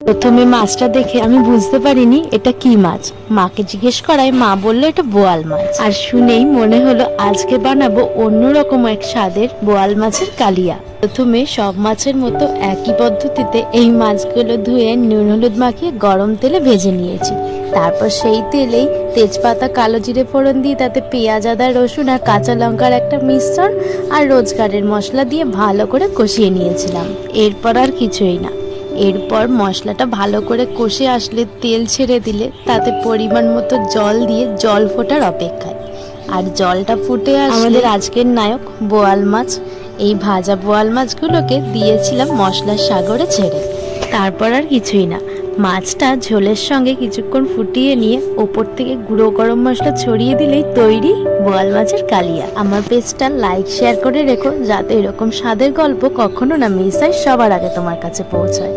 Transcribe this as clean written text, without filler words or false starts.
প্রথমে মাছটা দেখে আমি বুঝতে পারিনি এটা কি মাছ। মাকে জিজ্ঞেস করায় মা বললো এটা বোয়াল মাছ। আর শুনেই মনে হলো আজকে বানাবো অন্যরকম এক স্বাদের বোয়াল মাছের কালিয়া। প্রথমে সব মাছের মতো একই পদ্ধতিতে এই মাছগুলো ধুয়ে নুন হলুদ মাখিয়ে গরম তেলে ভেজে নিয়েছি। তারপর সেই তেলেই তেজপাতা কালো জিরে ফোড়ন দিয়ে তাতে পেঁয়াজ আদা রসুন আর কাঁচা লঙ্কার একটা মিশ্রণ আর রোজগারের মশলা দিয়ে ভালো করে কষিয়ে নিয়েছিলাম। এরপর আর কিছুই না। এরপর মশলাটা ভালো করে কষে আসলে তেল ছেড়ে দিলে তাতে পরিমাণ মতো জল দিয়ে জল ফোটার অপেক্ষায়। আর জলটা ফুটে আসলে আমাদের আজকের নায়ক বোয়াল মাছ, এই ভাজা বোয়াল মাছগুলোকে দিয়েছিলাম মশলার সাগরে ছেড়ে। তারপর আর কিছুই না, মাছটা ঝোলের সঙ্গে কিছুক্ষণ ফুটিয়ে নিয়ে ওপর থেকে গুঁড়ো গরম মশলা ছড়িয়ে দিলেই তৈরি বোয়াল মাছের কালিয়া। আমার পেজটা লাইক শেয়ার করে রেখো যাতে এরকম স্বাদের গল্প কখনো না মিস হয়, সবার আগে তোমার কাছে পৌঁছায়।